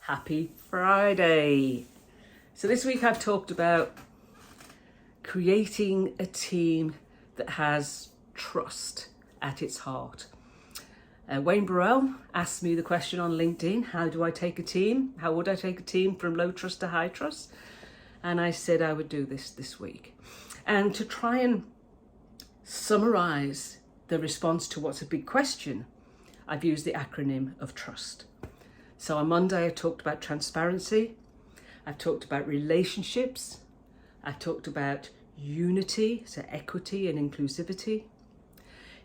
Happy Friday. So this week I've talked about creating a team that has trust at its heart. Wayne Burrell asked me the question on LinkedIn, how would I take a team from low trust to high trust? And I said I would do this week. And to try and summarize the response to what's a big question, I've used the acronym of TRUST. So on Monday I talked about transparency, I've talked about relationships, I've talked about unity, so equity and inclusivity.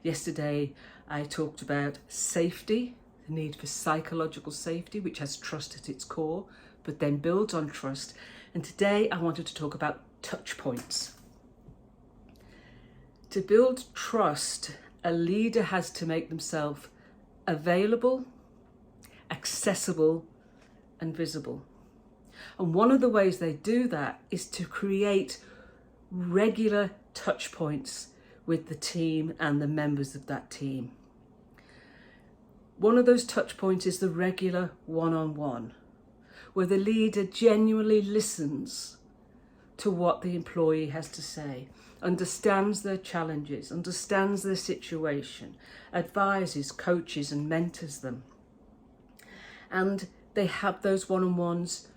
Yesterday I talked about safety, the need for psychological safety, which has trust at its core, but then builds on trust. And today I wanted to talk about touch points. To build trust, a leader has to make themselves available, accessible, and visible. And one of the ways they do that is to create regular touch points with the team and the members of that team. One of those touch points is the regular one-on-one, where the leader genuinely listens to what the employee has to say, understands their challenges, understands their situation, advises, coaches and mentors them. And they have those one-on-ones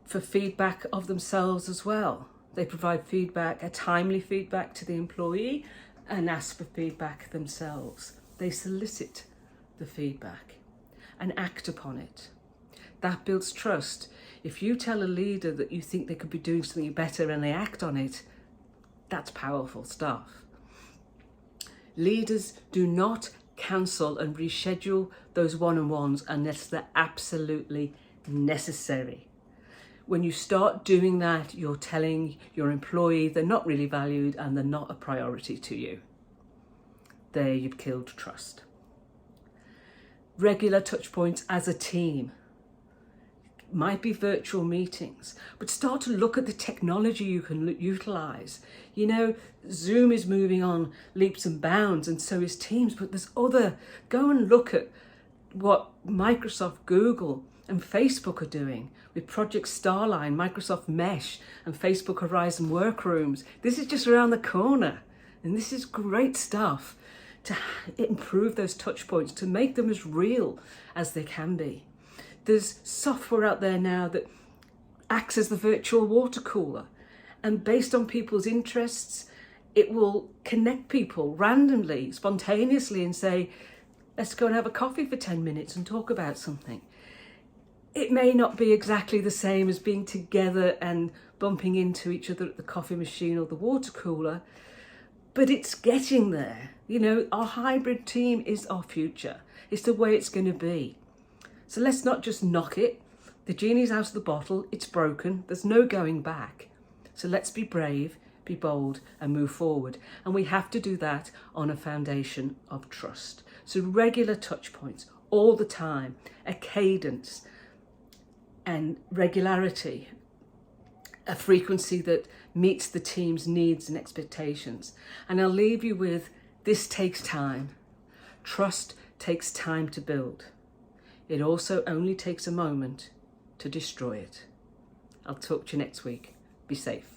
for feedback of themselves as well. They provide feedback, a timely feedback to the employee, and ask for feedback themselves. They solicit the feedback and act upon it. That builds trust. If you tell a leader that you think they could be doing something better and they act on it, that's powerful stuff. Leaders do not cancel and reschedule those one-on-ones unless they're absolutely necessary. When you start doing that, you're telling your employee they're not really valued and they're not a priority to you. There you've killed trust. Regular touch points as a team. Might be virtual meetings, but start to look at the technology you can utilize. You know, Zoom is moving on leaps and bounds, and so is Teams, but there's go and look at what Microsoft, Google and Facebook are doing with Project Starline, Microsoft Mesh and Facebook Horizon Workrooms. This is just around the corner, and this is great stuff to improve those touch points, to make them as real as they can be. There's software out there now that acts as the virtual water cooler, and based on people's interests, it will connect people randomly, spontaneously, and say, let's go and have a coffee for 10 minutes and talk about something. It may not be exactly the same as being together and bumping into each other at the coffee machine or the water cooler, but it's getting there. You know, our hybrid team is our future. It's the way it's going to be. So let's not just knock it. The genie's out of the bottle, it's broken, there's no going back. So let's be brave, be bold and move forward. And we have to do that on a foundation of trust. So regular touch points all the time, a cadence and regularity, a frequency that meets the team's needs and expectations. And I'll leave you with, this takes time. Trust takes time to build. It also only takes a moment to destroy it. I'll talk to you next week. Be safe.